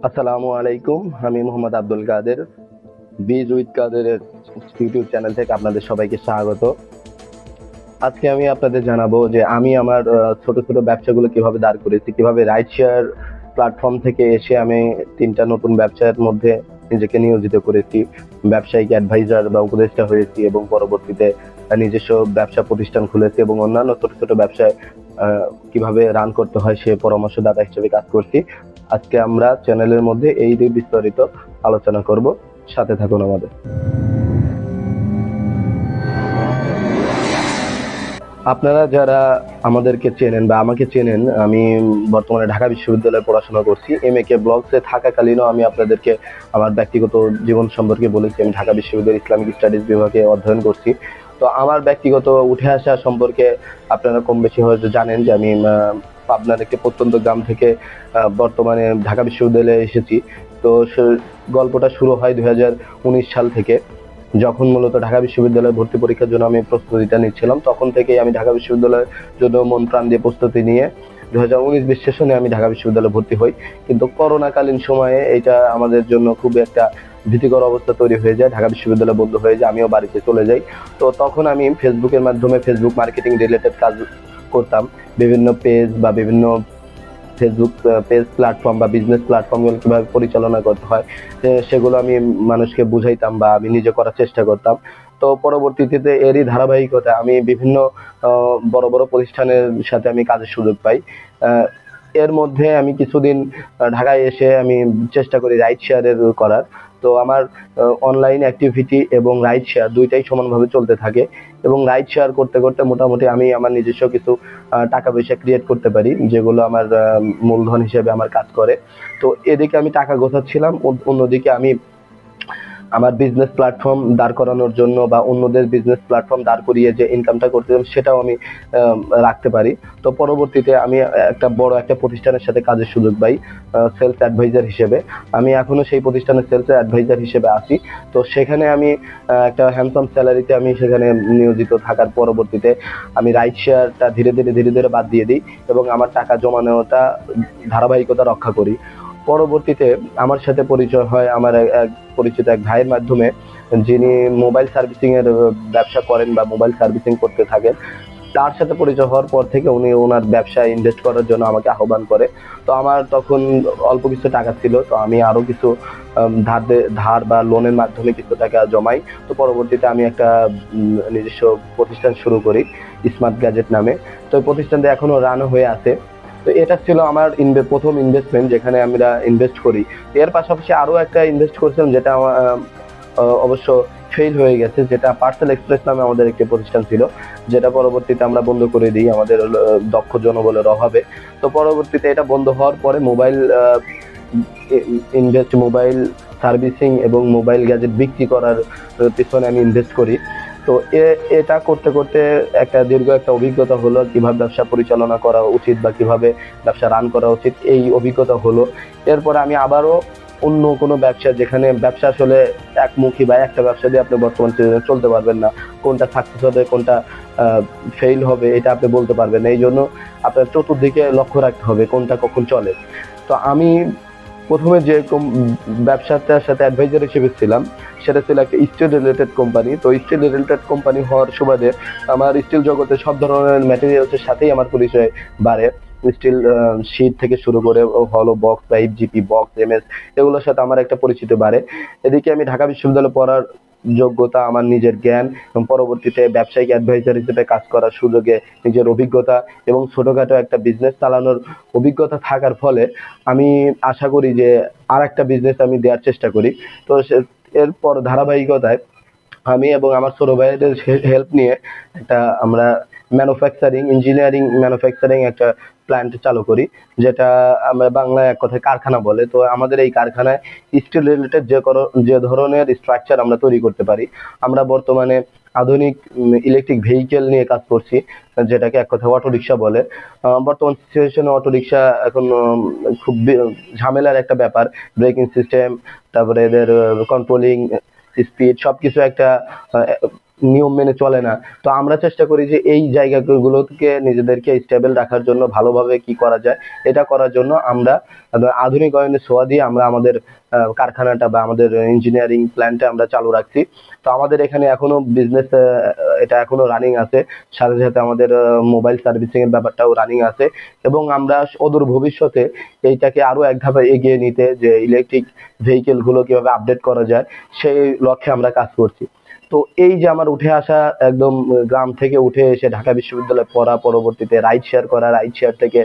আসসালামু আলাইকুম। আমি মোহাম্মদ আব্দুল কাদের। বিজ উইথ কাদেরের ইউটিউব চ্যানেল থেকে আপনাদের সবাইকে স্বাগত। আজকে আমি আপনাদের জানাবো যে আমি আমার ছোট ছোট ব্যবসাগুলো কিভাবে দাঁড় করেছি, কিভাবে রাইড শেয়ার প্ল্যাটফর্ম থেকে এসে আমি ৩টা নতুন ব্যবসার মধ্যে নিজেকে নিয়োজিত করেছি। ব্যবসায়িক অ্যাডভাইজার বা উপদেষ্টা হয়েছি এবং পরবর্তীতে নিজস্ব ব্যবসা প্রতিষ্ঠান খুলেছি এবং অন্যান্য ছোট ছোট ব্যবসায় কিভাবে রান করতে হয় সে পরামর্শদাতা হিসেবে কাজ করছি। আজকে আমরা চ্যানেলের মধ্যে এই নিয়ে বিস্তারিত আলোচনা করব। সাথে থাকুন আমাদের। আপনারা যারা আমাদেরকে চেনেন বা আমাকে চেনেন, আমি বর্তমানে ঢাকা বিশ্ববিদ্যালয়ে পড়াশোনা করছি। MAK ব্লগসে থাকাকালীনও আমি আপনাদেরকে আমার ব্যক্তিগত জীবন সম্পর্কে বলেছি। আমি ঢাকা বিশ্ববিদ্যালয়ের ইসলামিক স্টাডিজ বিভাগে অধ্যয়ন করছি। তো আমার ব্যক্তিগত উঠে আসা সম্পর্কে আপনারা কম বেশি হয়তো জানেন যে আমি পাবনার একটি প্রত্যন্ত গ্রাম থেকে বর্তমানে ঢাকা বিশ্ববিদ্যালয়ে এসেছি। তো গল্পটা শুরু হয় 2019 সাল থেকে, যখন মূলত ঢাকা বিশ্ববিদ্যালয়ে ভর্তি পরীক্ষার জন্য আমি প্রস্তুতিটা নিচ্ছিলাম। তখন থেকেই আমি ঢাকা বিশ্ববিদ্যালয়ের জন্য মন প্রাণ দিয়ে প্রস্তুতি নিয়ে 2019-20 সেশনে আমি ঢাকা বিশ্ববিদ্যালয়ে ভর্তি হই। কিন্তু করোনাকালীন সময়ে এটা আমাদের জন্য খুব একটা ভীতিকর অবস্থা তৈরি হয়ে যায়। ঢাকা বিশ্ববিদ্যালয় বন্ধ হয়ে যায়, আমিও বাড়িতে চলে যাই। তো তখন আমি ফেসবুকের মাধ্যমে ফেসবুক মার্কেটিং রিলেটেড কাজ করতাম। বিভিন্ন পেজ বা বিভিন্ন ফেসবুক পেজ প্ল্যাটফর্ম বা বিজনেস প্ল্যাটফর্মগুলো কিভাবে পরিচালনা করতে হয় সেগুলো আমি মানুষকে বুঝাইতাম বা আমি নিজে করার চেষ্টা করতাম। তো পরবর্তীতে এরই ধারাবাহিকতা আমি বিভিন্ন বড় বড় প্রতিষ্ঠানের সাথে আমি কাজের সুযোগ পাই। এর মধ্যে আমি কিছুদিন ঢাকায় এসে আমি চেষ্টা করি রাইড শেয়ারের করার। তো আমার অনলাইন অ্যাক্টিভিটি এবং রাইড শেয়ার দুইটাই সমানভাবে চলতে থাকে এবং রাইড শেয়ার করতে করতে মোটামুটি আমি আমার নিজস্ব কিছু টাকা পয়সা ক্রিয়েট করতে পারি, যেগুলো আমার মূলধন হিসেবে আমার কাজ করে। তো এদিকে আমি টাকা গোছাচ্ছিলাম, অন্যদিকে আমি আমার বিজনেস প্ল্যাটফর্ম দাঁড় করানোর জন্য বা অন্যদের বিজনেস প্ল্যাটফর্ম দাঁড় করিয়ে যে ইনকামটা করতেছিলাম সেটাও আমি রাখতে পারি। তো পরবর্তীতে আমি একটা বড় একটা প্রতিষ্ঠানের সাথে কাজের সুযোগ পাই সেলস অ্যাডভাইজার হিসেবে। আমি এখনো সেই প্রতিষ্ঠানের সেলস অ্যাডভাইজার হিসেবে আছি। তো সেখানে আমি একটা হ্যান্ডসাম স্যালারিতে আমি সেখানে নিয়োজিত থাকার পরবর্তীতে আমি রাইড শেয়ারটা ধীরে ধীরে বাদ দিয়ে দিই এবং আমার টাকা জমানোটা ধারাবাহিকতা রক্ষা করি। পরবর্তীতে আমার সাথে পরিচয় হয় আমার এক পরিচিত এক ভাইয়ের মাধ্যমে, যিনি মোবাইল সার্ভিসিং এর ব্যবসা করেন বা মোবাইল সার্ভিসিং করতে থাকেন। তার সাথে পরিচয় হওয়ার পর থেকে উনি ওনার ব্যবসায় ইনভেস্ট করার জন্য আমাকে আহ্বান করে। তো আমার তখন অল্প কিছু টাকা ছিল, তো আমি আরো কিছু ধার বা লোনের মাধ্যমে কিছু টাকা জমাই। তো পরবর্তীতে আমি একটা নিজস্ব প্রতিষ্ঠান শুরু করি স্মার্ট গ্যাজেট নামে। তো এই প্রতিষ্ঠানটা এখনো রান হয়ে আছে। তো এটা ছিল আমার প্রথম ইনভেস্টমেন্ট যেখানে আমরা ইনভেস্ট করি। এর পাশাপাশি আরো একটা ইনভেস্ট করেছিলাম যেটা আমার অবশ্য ফেল হয়ে গেছে, যেটা পার্সেল এক্সপ্রেস নামে আমাদের একটি প্রতিষ্ঠান ছিল, যেটা পরবর্তীতে আমরা বন্ধ করে দিই আমাদের দক্ষ জনবলের অভাবে। তো পরবর্তীতে এটা বন্ধ হওয়ার পরে মোবাইল সার্ভিসিং এবং মোবাইল গ্যাজেট বিক্রি করার পিছনে আমি ইনভেস্ট করি। তো এটা করতে করতে একটা দীর্ঘ একটা অভিজ্ঞতা হলো কিভাবে ব্যবসা পরিচালনা করা উচিত বা কিভাবে ব্যবসা রান করা উচিত, এই অভিজ্ঞতা হলো। এরপরে আমি আবারও অন্য কোনো ব্যবসা, যেখানে ব্যবসা আসলে একমুখী বা একটা ব্যবসা দিয়ে আপনি বর্তমান সিজনে চলতে পারবেন না, কোনটা সাকসেস হবে কোনটা ফেইল হবে এটা আপনি বলতে পারবেন না। এই জন্য আপনার চতুর্দিকে লক্ষ্য রাখতে হবে কোনটা কখন চলে। তো আমি প্রথমে যে ব্যবসাটার সাথে অ্যাডভাইজার হিসেবে ছিলাম সেটা ছিল একটা স্টিল রিলেটেড কোম্পানি। তো স্টিল রিলেটেড কোম্পানি হওয়ার সুবাদে আমার স্টিল জগতে সব ধরনের ম্যাটেরিয়ালসের সাথেই আমার পরিচয় বাড়ে। স্টিল শীট থেকে শুরু করে হলো বক্স বা FGP বক্স MS এগুলোর সাথে আমার একটা পরিচিতি বাড়ে। এদিকে আমি ঢাকা বিশ্ববিদ্যালয়ে পড়ার যোগ্যতা, আমার নিজের জ্ঞান এবং পরবর্তীতে ব্যবসায়িক অ্যাডভাইজার হিসেবে কাজ করার সুযোগে নিজের অভিজ্ঞতা এবং ছোটখাটো একটা বিজনেস চালানোর অভিজ্ঞতা থাকার ফলে আমি আশা করি যে আর একটা বিজনেস আমি দেওয়ার চেষ্টা করি। তো এরপর ধারাবাহিকতায় আমি এবং আমার ছোট ভাইদের হেল্প নিয়ে একটা আমরা ইঞ্জিনিয়ারিং ম্যানুফ্যাকচারিং একটা প্ল্যান্ট চালু করি, যেটা আমরা বাংলায় এক কথায় কারখানা বলে। তো আমাদের এই কারখানায় স্টিল রিলেটেড যে ধরনের স্ট্রাকচার আমরা তৈরি করতে পারি। আমরা বর্তমানে আধুনিক ইলেকট্রিক ভেহিকেল নিয়ে কাজ করছি, যেটাকে এক কথায় অটো রিক্সা বলে। বর্তমান সিচুয়েশনে অটো রিক্সা এখন খুব ঝামেলার একটা ব্যাপার। ব্রেকিং সিস্টেম, তারপরে এদের কন্ট্রোলিং স্পিড সবকিছু একটা নিয়ম মেনে চলে না। তো আমরা চেষ্টা করি যে এই জায়গাগুলোকে নিজেদেরকে স্টেবল রাখার জন্য ভালোভাবে কি করা যায়, এটা করার জন্য আমরা আধুনিকায়নের ছোঁয়া দিয়ে আমরা আমাদের কারখানাটা বা আমাদের ইঞ্জিনিয়ারিং প্ল্যানটা আমরা চালু রাখছি। তো আমাদের এখানে এখনো বিজনেস এটা এখনো রানিং আছে, সাথে সাথে আমাদের মোবাইল সার্ভিসিং এর ব্যাপারটাও রানিং আছে, এবং আমরা অদূর ভবিষ্যতে এইটাকে আরো এক ধাপে এগিয়ে নিতে, যে ইলেকট্রিক ভেহিকেল গুলো কিভাবে আপডেট করা যায় সেই লক্ষ্যে আমরা কাজ করছি। তো এই যে আমার উঠে আসা, একদম গ্রাম থেকে উঠে এসে ঢাকা বিশ্ববিদ্যালয়ে পড়া, পরবর্তীতে রাইড শেয়ার করা, রাইড শেয়ার থেকে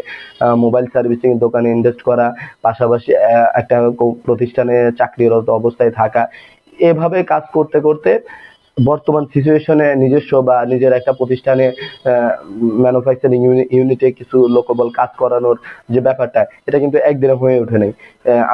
মোবাইল সার্ভিসিং দোকানে ইনভেস্ট করা, পাশাপাশি একটা প্রতিষ্ঠানে চাকরিরত অবস্থায় থাকা, এভাবে কাজ করতে করতে বর্তমান সিচুয়েশনে নিজস্ব বা নিজের একটা প্রতিষ্ঠানে ম্যানুফ্যাকচারিং ইউনিটে কিছু লোকবল কাজ করানোর যে ব্যাপারটা, এটা কিন্তু একদিনে হয়ে ওঠে নাই।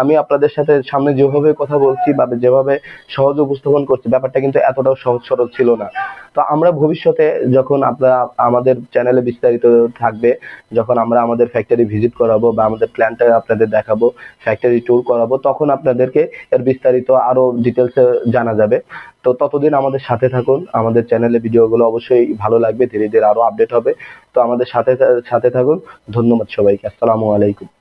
আমি আপনাদের সাথে সামনে যেভাবে কথা বলছি বা যেভাবে সহজ উপস্থাপন করছি, ব্যাপারটা কিন্তু এতটাও সহজ সরল ছিল না। তো আমরা ভবিষ্যতে যখন আপনারা আমাদের চ্যানেলে বিস্তারিত থাকবে, যখন আমরা আমাদের ফ্যাক্টরি ভিজিট করাবো বা আমাদের প্ল্যানটা আপনাদের দেখাবো, ফ্যাক্টরি ট্যুর করাবো, তখন আপনাদেরকে এর বিস্তারিত আরো ডিটেলসে জানা যাবে। তো ততদিন আমাদের সাথে থাকুন, আমাদের চ্যানেলে ভিডিওগুলো অবশ্যই ভালো লাগবে, ধীরে ধীরে আরো আপডেট হবে। তো আমাদের সাথে সাথে থাকুন। ধন্যবাদ সবাইকে। আসসালামু আলাইকুম।